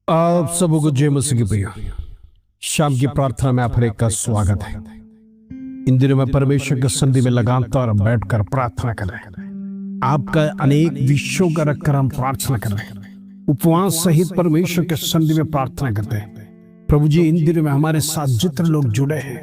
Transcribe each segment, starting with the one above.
आप सबों को जय मसीह की प्रिय शाम की प्रार्थना में आप हर एक का स्वागत है। इन दिनों में परमेश्वर के संधि में लगातार बैठकर प्रार्थना कर रहे हैं। आपका अनेक विषयों का रखकर हम प्रार्थना कर रहे हैं। उपवास सहित परमेश्वर के संधि में प्रार्थना करते हैं। प्रभु जी, इन दिनों में हमारे साथ जितने लोग जुड़े हैं,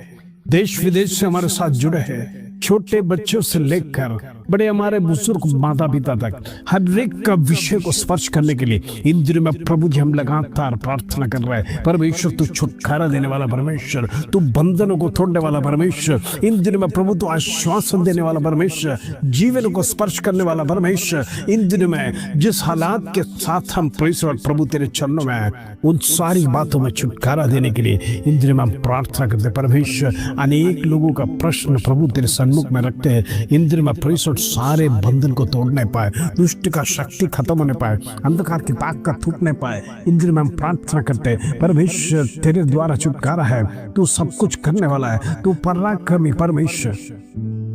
देश विदेश से हमारे साथ जुड़े हैं, छोटे बच्चों से लेकर बड़े हमारे बुजुर्ग माता पिता तक, हर एक का विषय को स्पर्श करने के लिए इन दिनों में प्रभु जी हम लगातार प्रार्थना कर रहे हैं। परमेश्वर तू छुटकारा देने वाला परमेश्वर, तू बंधनों को तोड़ने वाला परमेश्वर, इन दिनों में प्रभु तू आश्वासन देने वाला परमेश्वर, जीवन को स्पर्श करने वाला परमेश्वर, इन दिनों में जिस हालात के साथ हम प्रभु तेरे चरणों में उन सारी बातों में छुटकारा देने के लिए इन दिनों में हम प्रार्थना करते हैं। परमेश्वर, अनेक लोगों का प्रश्न प्रभु तेरे सन्मुख में रखते हैं। इन दिनों में परमेश्वर सारे बंधन को तोड़ने पाए, दुष्ट का शक्ति खत्म होने पाए, अंधकार की ताकत टूटने पाए, इन दिनों में हम प्रार्थना करते हैं। परमेश्वर, तेरे द्वारा छुटकारा है, तू सब कुछ करने वाला है, तू पराक्रमी परमेश्वर।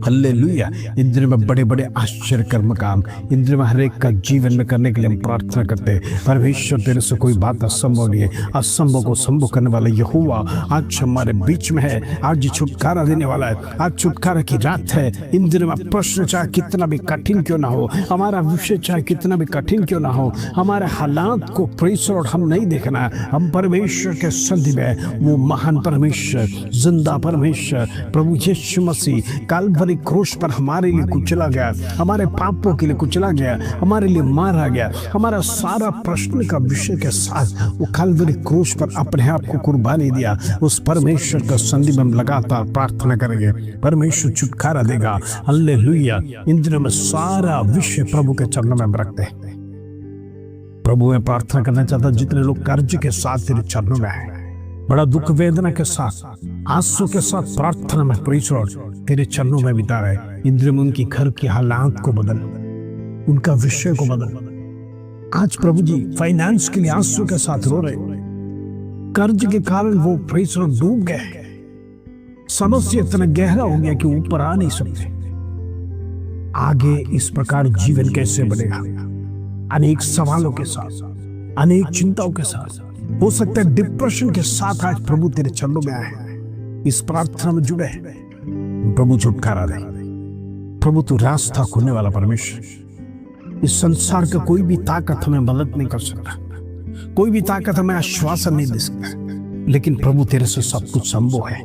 हालेलुया। इन दिनों में बड़े बड़े आश्चर्य कर्म काम इन दिनों में हर एक का जीवन में करने के लिए हम प्रार्थना करते हैं। परमेश्वर, तेरे से कोई बात असंभव नहीं है। असंभव को संभव करने वाला यहोवा आज हमारे बीच में है। आज छुटकारा देने वाला है। आज छुटकारा की रात है। इन दिनों में प्रश्न चाहे कितना भी कठिन क्यों ना हो, हमारा विषय चाहे कितना भी कठिन क्यों ना हो, हमारे हालात को परमेश्वर हम नहीं देखना है। हम परमेश्वर के संधि में वो महान परमेश्वर, जिंदा परमेश्वर प्रभु यीशु मसीह कल क्रूस पर हमारे लिए कुचला गया, हमारे पापों के लिए कुचला गया, हमारे लिए मारा गया। हमारा सारा प्रश्न का विषय के साथ वो कलवरी क्रूस पर अपने आप को कुर्बानी दिया। उस परमेश्वर का संधि में हम लगातार प्रार्थना करेंगे। परमेश्वर छुटकारा देगा। हालेलुया। इन दिनों में सारा विषय प्रभु के चरणों में हम रखते हैं। प्रभु में प्रार्थना करना चाहता, जितने लोग कर्ज के साथ तेरे चरणों में है, बड़ा दुख वेदना के साथ, आंसू के साथ प्रार्थना में परमेश्वर तेरे चरणों में बिता रहे, इन दिनों में उनकी घर की हालात को बदल, उनका विषय को बदल। आज प्रभु जी फाइनेंस के लिए आंसू के साथ रो रहे, कर्ज के कारण वो परमेश्वर डूब गए, समस्या इतना गहरा हो गया कि ऊपर आ नहीं सकते। आगे इस प्रकार जीवन कैसे बढ़ेगा? अनेक सवालों के साथ, अनेक चिंताओं के साथ, हो सकता है डिप्रेशन के साथ आज प्रभु तेरे चरणों में आए, इस प्रार्थना में जुड़े हैं। प्रभु छुटकारा दे। प्रभु तू रास्ता खोलने वाला परमेश्वर। इस संसार का कोई भी ताकत हमें मदद नहीं कर सकता, कोई भी ताकत हमें आश्वासन नहीं दे सकता, लेकिन प्रभु तेरे से सब कुछ संभव है।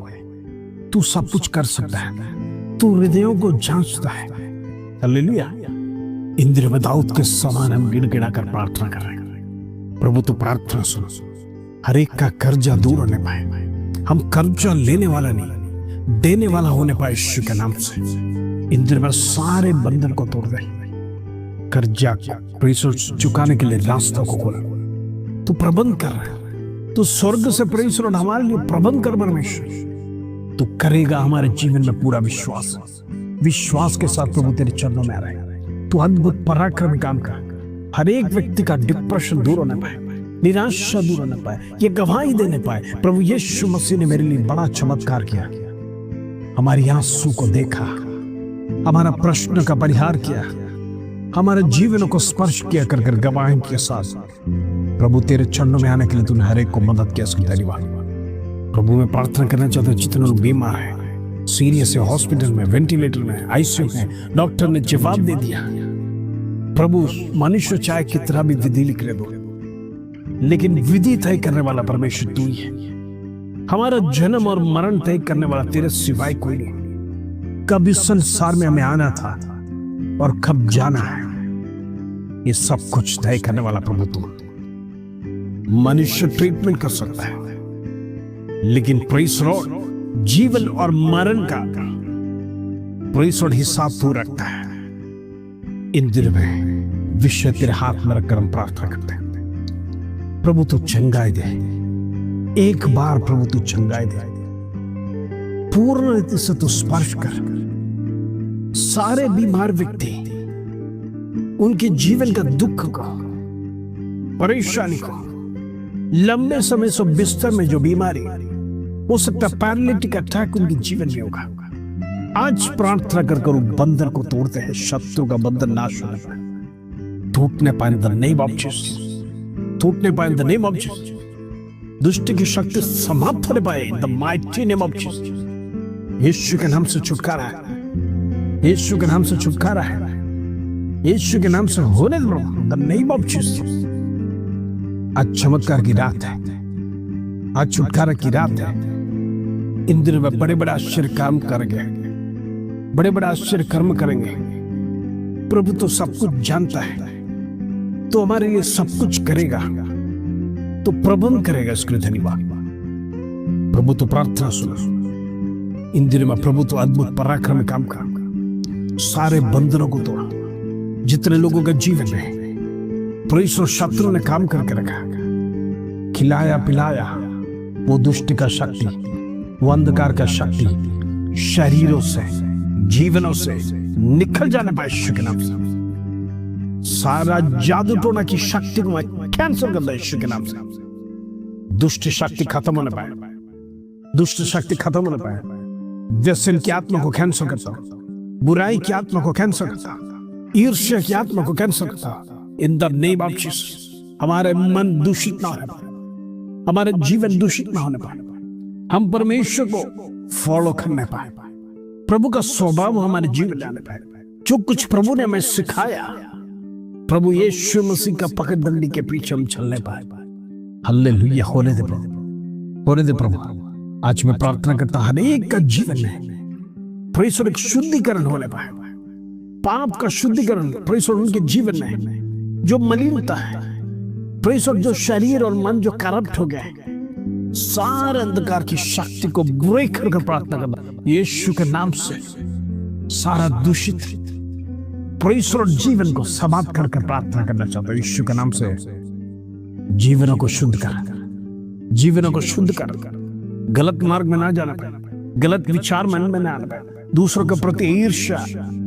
तू सब कुछ कर सकता है, तू हृदयों को जांचता है। हालेलुया। इन दिनों में दाऊद के समान हम गिड़गिड़ा कर प्रार्थना कर रहे हैं। प्रभु तू प्रार्थना सुन, हर एक का कर्जा दूर होने पाए, हम कर्जा लेने वाला नहीं देने वाला होने पाए यीशु के नाम से। इन दिनों में सारे बंधन को तोड़ दे, कर्जा चुकाने के लिए रास्ता को खोला। तू प्रबंध कर, तू स्वर्ग से परमेश्वर हमारे लिए प्रबंध कर परमेश्वर। तू करेगा हमारे जीवन में पूरा विश्वास के साथ प्रभु तेरे चरणों में आ रहे हैं। तू अद्भुत पराक्रमी काम कर। हर एक व्यक्ति का डिप्रेशन दूर होने पाए, निराशा दूर होने पाए, ये गवाही देने पाए। प्रभु यीशु मसीह ने मेरे लिए बड़ा चमत्कार किया, हमारी आंसू को देखा, हमारा प्रश्न का परिहार किया, हमारे जीवन को स्पर्श किया कर गवाही के साथ। प्रभु तेरे चरणों में आने के लिए तूने हर एक को मदद किया, इसकी धन्यवाद। प्रभु में प्रार्थना करना चाहता हूं, जितने लोग बीमार हैं, सीरियस है, हॉस्पिटल में, वेंटिलेटर में, आईसीयू में, डॉक्टर ने जवाब दे दिया। प्रभु, मनुष्य चाहे कितना भी विधि लिख दो, लेकिन विधि तय करने वाला परमेश्वर तू ही है। हमारा जन्म और मरण तय करने वाला तेरे सिवाय कोई नहीं। कब इस संसार में हमें आना था और कब जाना है, ये सब कुछ तय करने वाला प्रभु तू। मनुष्य ट्रीटमेंट कर सकता है, लेकिन प्रेज़ लॉर्ड जीवन और मरण का प्रेज़ लॉर्ड हिसाब तू रखता है। इन दिनों में विषय तेरे हाथ में रखकर हम प्रार्थना करते हैं। प्रभु तू चंगाई दे, एक बार प्रभु तू चंगाई दे, पूर्ण रीति से तू स्पर्श कर। सारे बीमार व्यक्ति, उनके जीवन का दुख को, परेशानी को, लंबे समय से बिस्तर में जो बीमारी, हो सकता है पैरालिटिक अटैक उनके जीवन में होगा, आज प्रार्थना कर कर बंधन को तोड़ते हैं। शत्रु का बंधन नाश होने पाए, टूटने पाए in the name of Jesus, टूटने पाए in the name of Jesus. दुष्ट की शक्ति समाप्त होने पाए the mighty name of Jesus. यीशु के नाम से छुटकारा है, यीशु के नाम से छुटकारा है, यीशु के नाम से होने दो द नेम ऑफ जीसस। आज चमत्कार की रात है, आज छुटकारा की रात है। इन दिनों में बड़े बड़े आश्चर्य काम करेंगे, बड़े बड़े आश्चर्य कर्म करेंगे। प्रभु तो सब कुछ जानता है, तो हमारे लिए सब कुछ करेगा, तो प्रबंध करेगा। इसके लिए धन्यवाद प्रभु। तो प्रार्थना सुनो, इन दिनों में प्रभु तो अद्भुत पराक्रम काम करेगा, सारे बंधनों को तोड़ा। जितने लोगों का जीवन में पुलिस और शत्रु ने काम करके रखा, खिलाया पिलाया, वो दुष्ट का शक्ति, वो अंधकार का शक्ति शरीरों से, जीवनों से निकल जाने पाए यीशु के नाम से। सारा जादू टोना की शक्ति को मैं कैंसिल करता हूं यीशु के नाम से। दुष्ट शक्ति खत्म होने पाए, दुष्ट शक्ति खत्म होने पाए। व्यसन की आत्मा को कैंसिल करता हूं, बुराई की आत्मा को कैंसिल करता हूं, ईर्ष्या की आत्मा को कैंसिल करता हूं इन द नेम ऑफ जीसस। हमारे मन दूषित ना होने पाए, हमारे जीवन दूषित ना होने पाए, हम परमेश्वर को फॉलो करने पाए, प्रभु का स्वभाव हमारे जीवन में आने पाए। जो कुछ प्रभु ने हमें सिखाया, प्रभु यीशु मसीह का पकड़दंडी के पीछे हम चलने पाए। हालेलुया, होने दे प्रभु, होने दे प्रभु। आज मैं प्रार्थना करता हूं हर एक का जीवन में परमेश्वर एक शुद्धिकरण होने पाए, पाप का शुद्धिकरण परमेश्वर उनके जीवन में। जो मलिनता है परमेश्वर, जो शरीर और मन जो करप्ट हो गए, सारे अंधकार की शक्ति को ब्रेक करके प्रार्थना करना यीशु के नाम से। सारा दूषित परमेश्वर जीवन को समाप्त करके प्रार्थना करना चाहता हूं यीशु के नाम से। जीवनों को शुद्ध कर, जीवनों को शुद्ध कर, गलत मार्ग में ना जाना पाए, गलत विचार मन में ना आना पाए, दूसरों के प्रति ईर्ष्या,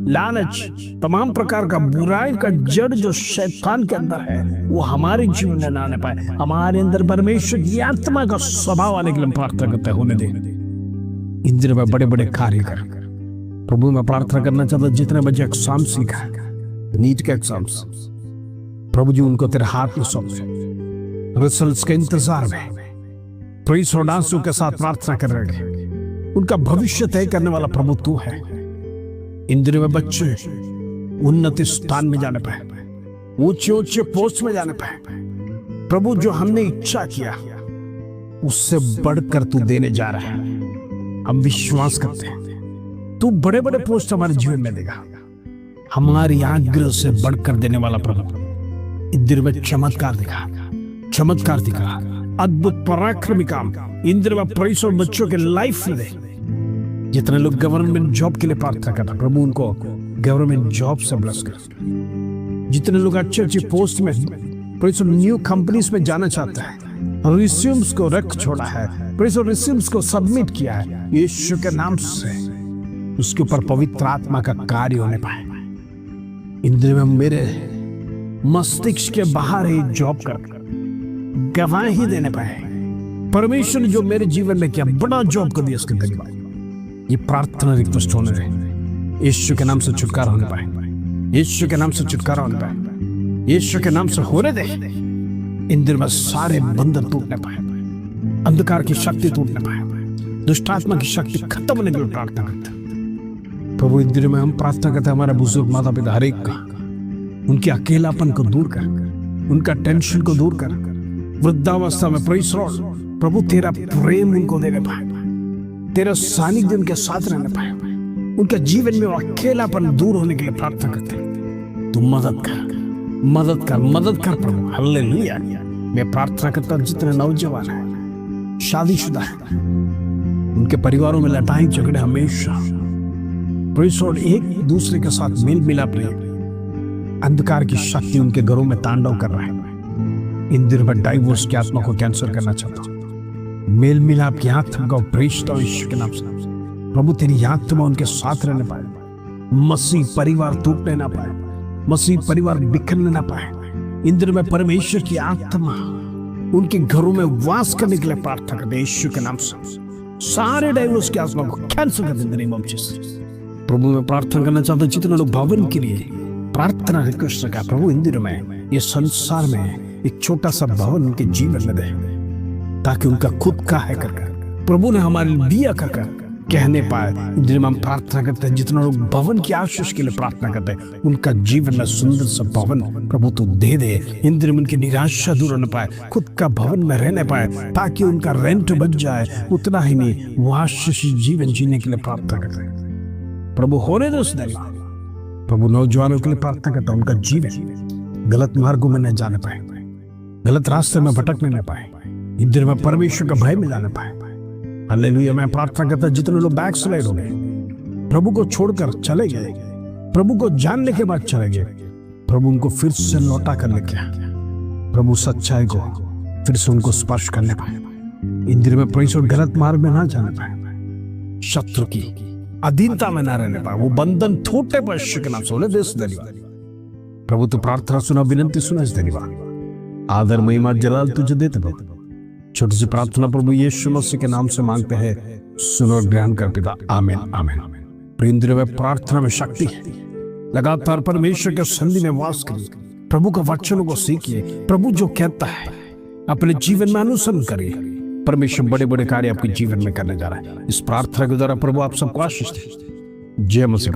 लालच, तमाम प्रकार का बुराई का जड़ जो शैतान के अंदर है, वो हमारे जीवन में ना आने पाए। हमारे अंदर परमेश्वर की आत्मा का स्वभाव आने के लिए प्रार्थना करते होने दे। इन दिनों में बड़े बड़े कार्य कर प्रभु। मैं प्रार्थना करना चाहता, जितने बच्चे एग्जाम सीखा है, नीट के एग्जाम्स, प्रभु जी उनको तेरे हाथ में सौंप दे। रिजल्ट्स के इंतजार में प्रेस और डांसों के साथ प्रार्थना कर रहे हैं, उनका भविष्य तय करने वाला प्रभु तू है। इन दिनों में बच्चे उन्नति स्थान में जाने पाए, ऊंचे ऊंचे पोस्ट में जाने पाए। प्रभु जो हमने इच्छा किया उससे बढ़कर तू देने जा रहा है। हम विश्वास करते हैं तू बड़े बड़े पोस्ट हमारे जीवन में देगा, हमारी आग्रह से बढ़कर देने वाला प्रभु। इन दिनों में चमत्कार दिखा, चमत्कार दिखा, अद्भुत पराक्रमी काम इन दिनों में प्रेस और बच्चों के लाइफ में दे। जितने लोग गवर्नमेंट जॉब के लिए प्रार्थना करना, प्रभु उनको गवर्नमेंट जॉब से ब्लेस कर। जितने लोग अच्छे अच्छे पोस्ट में प्रेस और न्यू कंपनीज में जाना चाहते हैं, रिज्यूम्स को रख छोड़ा है, प्रेस और रिज्यूम्स को सबमिट किया है, यीशु के नाम से उसके ऊपर पवित्र आत्मा का कार्य होने पाए। इन दिनों में मेरे मस्तिष्क के बाहर ही जॉब कर गवाही देने पाए। परमेश्वर ने जो मेरे जीवन में किया, बड़ा जॉब कर दिया, इसके धन्यवाद। ये प्रार्थना रिक्वेस्ट होने रहे, यीशु के नाम से छुटकारा होने पाए, यीशु के नाम से छुटकारा होने पाए, यीशु के नाम से होने दे। इन दिनों में सारे बंधन टूटने पाए, अंधकार की शक्ति टूटने पाए, दुष्ट आत्मा की शक्ति खत्म होने के लिए प्रार्थना करते हैं। प्रभु इन दिनों में हम प्रार्थना करते हैं, हमारे बुजुर्ग माता पिता हर एक का, उनके अकेलापन को दूर कर, उनका टेंशन को दूर कर, वृद्धावस्था में प्रभु तेरा प्रेम उनको देने पाए, तेरा सानिध्य उनके साथ रहने पाए, उनके जीवन में वो अकेलापन दूर होने के लिए प्रार्थना करते हैं। तू मदद कर, मदद कर, मदद कर प्रभु। हालेलुया। मैं प्रार्थना करता हूं जितने नौजवान हैं, शादीशुदा है, उनके परिवारों में लड़ाई झगड़े हमेशा एक दूसरे के साथ मेल मिलाप नहीं, अंधकार की शक्ति उनके घरों में तांडव कर रहा है। इन दिनों में डाइवोर्स की आत्मा को कैंसिल करना चाहता हूं, मेल मिलाप की आत्मा को प्रेषित हूं यीशु के नाम से। प्रभु तेरी आत्मा उनके साथ रहने पाए, मसीह परिवार टूटने ना पाए, मसीह परिवार बिखरने ना पाए। इन दिनों में परमेश्वर की आत्मा उनके घरों में वास करने के लिए प्रार्थना करते हैं यीशु के नाम से। सारे डाइवोर्स की आत्मा को कैंसिल कर दें इन जीसस। प्रभु मैं प्रार्थना करना चाहता हूं जितने लोग भवन के लिए प्रार्थना रिक्वेस्ट रखा, प्रभु इन दिनों में ये संसार में एक छोटा सा भवन उनके जीवन में दे, ताकि उनका खुद का है कर प्रभु ने हमारे लिए कर कहने पाए। इन दिनों में हम प्रार्थना करते हैं, जितने लोग भवन की आशीष के लिए प्रार्थना करते हैं, उनका जीवन में सुंदर सा भवन प्रभु तो दे दे। इन दिनों में उनकी निराशा दूर होने पाए, खुद का भवन में रहने पाए, ताकि उनका रेंट बच जाए। उतना ही नहीं, वो आशीष जीवन जीने के लिए प्रार्थना करते हैं। प्रभु होने दो उस दिन। प्रभु नौजवानों के लिए प्रार्थना करता है, उनका जीवन गलत मार्गों में न जाने पाए, गलत रास्ते में भटकने न पाए, इन दिनों में परमेश्वर का भय में जाने पाए। हालेलुया। मैं प्रार्थना करता, जितने लोग बैकस्लाइड हो गए, प्रभु को छोड़कर चले गए, प्रभु को जानने के बाद चले गए, प्रभु उनको फिर से लौटा कर लेके आए। प्रभु सच्चाई को फिर से उनको स्पर्श करने पाए। इन दिनों में परमेश्वर गलत मार्ग में ना जाने पाए, शत्रु की अधीनता में ना रहने पाए, वो बंधन छोटे पर के नाम सोले देश धन्यवाद। प्रभु तू प्रार्थना सुना, विनंती सुना, धन्यवाद। आदर महिमा जलाल तुझे देते प्रभु। छोटी सी प्रार्थना प्रभु यीशु मसीह के नाम से मांगते हैं, सुनो और ग्रहण कर पिता। आमीन आमीन। प्रिय में प्रार्थना में शक्ति है। लगातार परमेश्वर के संधि में वास करिए, प्रभु का वचनों को सीखिए। प्रभु जो कहता है अपने जीवन में अनुसरण करिए। परमेश्वर बड़े बड़े कार्य आपके जीवन में करने जा रहा है। इस प्रार्थना के द्वारा प्रभु आप सबको आशीष दे। जय मसीह।